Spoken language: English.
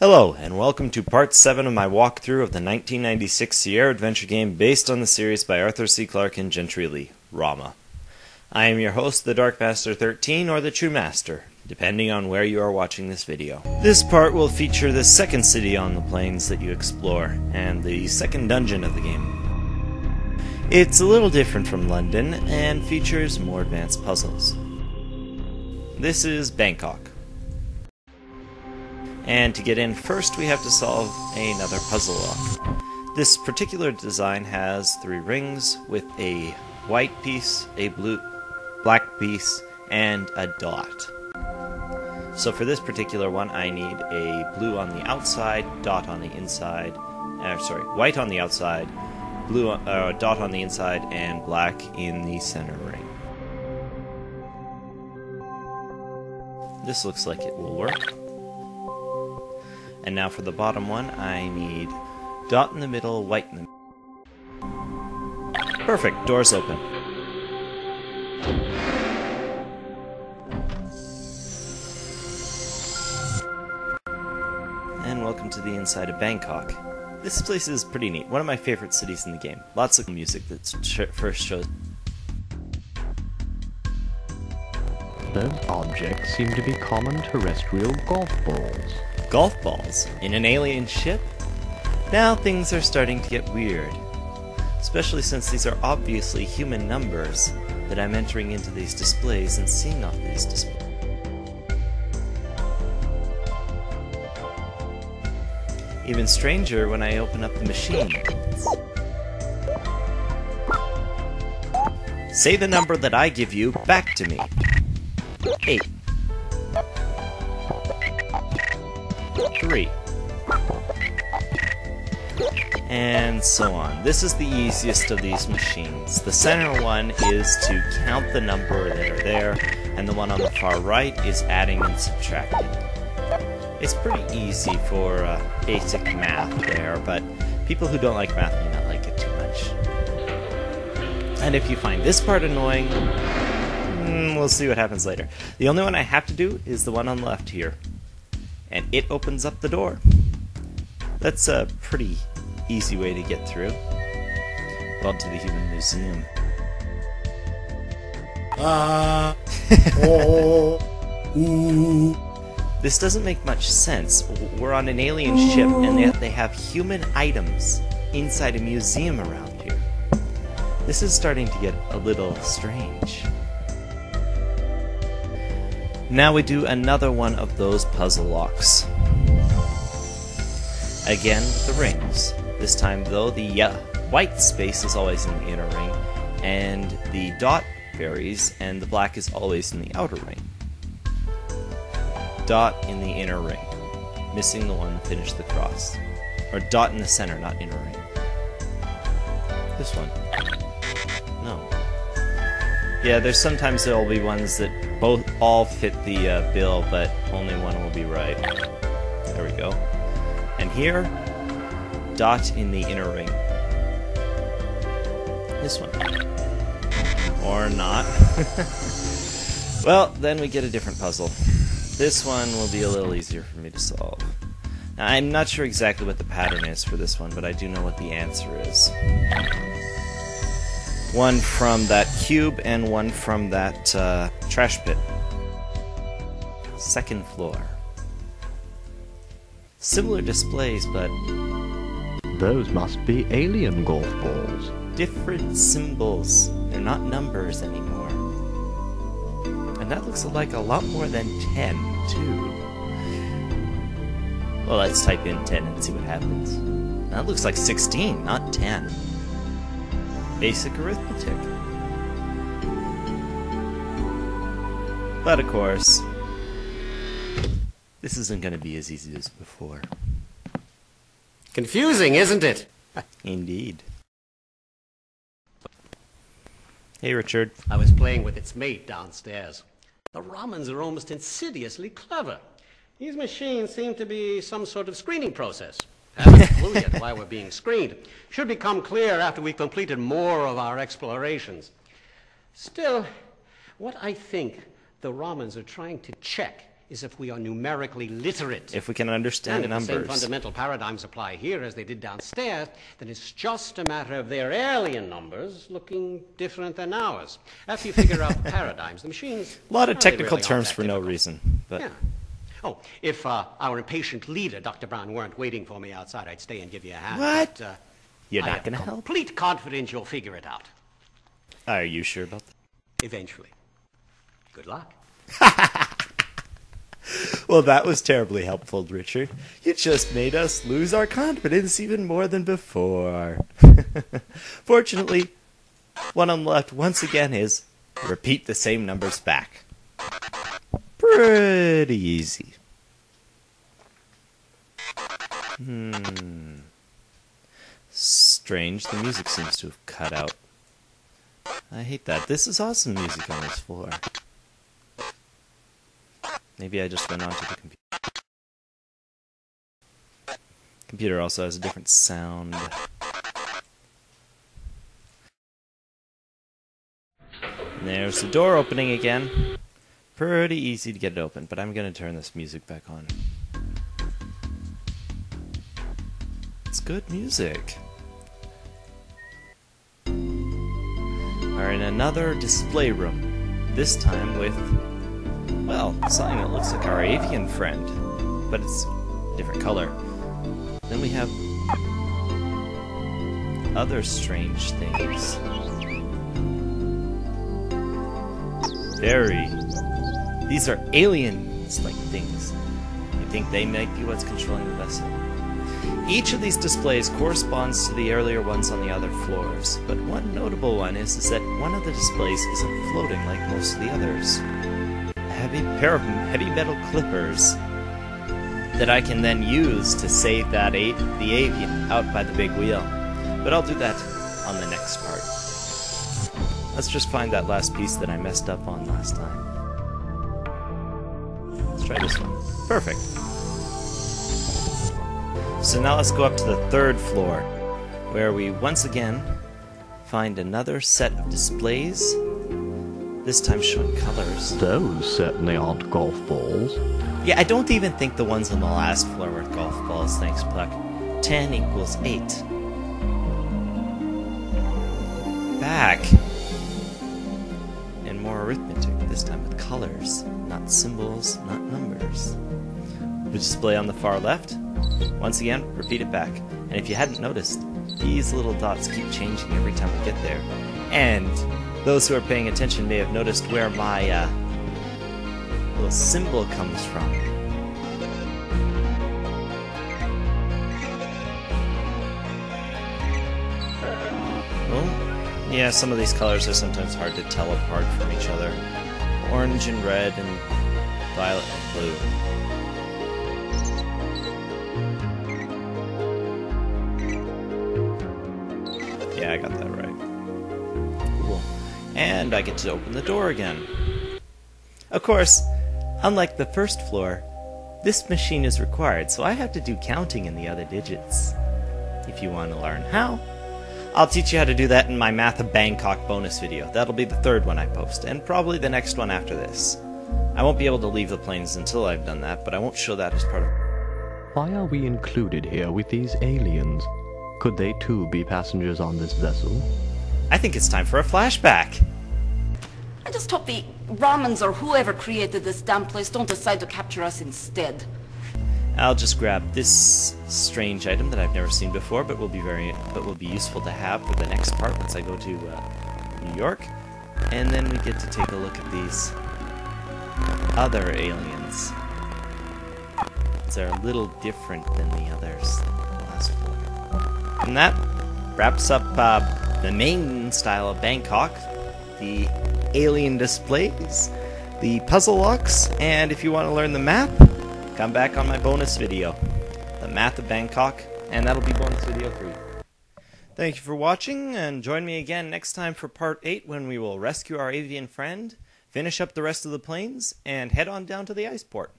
Hello, and welcome to Part 7 of my walkthrough of the 1996 Sierra adventure game based on the series by Arthur C. Clarke and Gentry Lee, Rama. I am your host, the Dark Master 13, or the True Master, depending on where you are watching this video. This part will feature the second city on the plains that you explore, and the second dungeon of the game. It's a little different from London, and features more advanced puzzles. This is Bangkok. And to get in first, we have to solve another puzzle lock. This particular design has 3 rings with a white piece, a black piece, and a dot. So for this particular one, I need a blue on the outside, dot on the inside, white on the outside, dot on the inside, and black in the center ring. This looks like it will work. And now for the bottom one, I need dot in the middle, white in the middle. Perfect, doors open. And welcome to the inside of Bangkok. This place is pretty neat, one of my favorite cities in the game. Lots of music that first shows. Those objects seem to be common terrestrial golf balls. Golf balls? In an alien ship? Now things are starting to get weird. Especially since these are obviously human numbers that I'm entering into these displays and seeing off these displays. Even stranger when I open up the machine. Say the number that I give you back to me. 8. 3. And so on. This is the easiest of these machines. The center one is to count the number that are there, and the one on the far right is adding and subtracting. It's pretty easy for basic math there, but people who don't like math may not like it too much. And if you find this part annoying, we'll see what happens later. The only one I have to do is the one on the left here. And it opens up the door. That's a pretty easy way to get through. Well, to the Human Museum. This doesn't make much sense. We're on an alien ship, and yet they have human items inside a museum around here. This is starting to get a little strange. Now we do another one of those puzzle locks. Again with the rings. This time though, the white space is always in the inner ring, and the dot varies, and the black is always in the outer ring. Dot in the inner ring. Missing the one to finish the cross. Or dot in the center, not inner ring. This one. No. Yeah, there's sometimes there'll be ones that all fit the bill, but only one will be right. There we go. And here, dot in the inner ring. This one. Or not. Well, then we get a different puzzle. This one will be a little easier for me to solve. Now, I'm not sure exactly what the pattern is for this one, but I do know what the answer is. One from that cube and one from that trash pit. Second floor. Similar displays, but Those must be alien golf balls. different symbols. They're not numbers anymore. And that looks like a lot more than 10, too. Well, let's type in 10 and see what happens. That looks like 16, not 10. Basic arithmetic. But of course, this isn't going to be as easy as before. Confusing, isn't it? Indeed. Hey, Richard. I was playing with its mate downstairs. The Ramans are almost insidiously clever. These machines seem to be some sort of screening process. Haven't a clue yet why we're being screened. Should become clear after we've completed more of our explorations. Still, what I think the Ramans are trying to check is if we are numerically literate. If we can understand and if the numbers. same fundamental paradigms apply here as they did downstairs, then it's just a matter of their alien numbers looking different than ours. After you figure out the paradigms, the machines... A lot of well, they technical really aren't terms that for no difficult. reason. But Yeah. Oh, if our impatient leader, Dr. Brown, weren't waiting for me outside, I'd stay and give you a hand. What? But, You're I not have going to help? complete confidence you'll figure it out. Are you sure about that? Eventually. Good luck. Well, that was terribly helpful, Richard. You just made us lose our confidence even more than before. Fortunately, one on the left once again is repeat the same numbers back. Pretty easy. Strange, the music seems to have cut out. I hate that. This is awesome music on this floor. Maybe I just went onto the computer. Computer also has a different sound. And there's the door opening again. Pretty easy to get it open, but I'm going to turn this music back on. It's good music. We're in another display room, this time with, well, something that looks like our avian friend, but it's a different color. Then we have other strange things. These are aliens-like things. You think they might be what's controlling the vessel? Each of these displays corresponds to the earlier ones on the other floors, but one notable one is that one of the displays isn't floating like most of the others. A pair of heavy metal clippers that I can then use to save the avian out by the big wheel. But I'll do that on the next part. Let's just find that last piece that I messed up on last time. Let's try this one. Perfect. So now let's go up to the third floor, where we once again find another set of displays, this time showing colors. Those certainly aren't golf balls. Yeah, I don't even think the ones on the last floor were golf balls, thanks, Puck. 10 equals 8. Back. And more arithmetic, this time with colors, not symbols, not numbers. The display on the far left, once again, repeat it back. And if you hadn't noticed, these little dots keep changing every time we get there. And those who are paying attention may have noticed where my little symbol comes from. Well, yeah, some of these colors are sometimes hard to tell apart from each other. Orange and red and violet and blue. Yeah, I got that right. Cool. And I get to open the door again. Of course, unlike the first floor, this machine is required, so I have to do counting in the other digits. If you want to learn how, I'll teach you how to do that in my Math of Bangkok bonus video. That'll be the third one I post, and probably the next one after this. I won't be able to leave the planes until I've done that, but I won't show that as part of... Why are we included here with these aliens? Could they too be passengers on this vessel? I think it's time for a flashback. I just hope the Ramans or whoever created this damn place don't decide to capture us instead. I'll just grab this strange item that I've never seen before, but will be useful to have for the next part once I go to New York, and then we get to take a look at these other aliens. They're a little different than the others on the last floor. And that wraps up the main style of Bangkok, the alien displays, the puzzle locks, and if you want to learn the math, come back on my bonus video, the Math of Bangkok, and that'll be bonus video 3. Thank you for watching, and join me again next time for part 8 when we will rescue our avian friend, finish up the rest of the planes, and head on down to the ice port.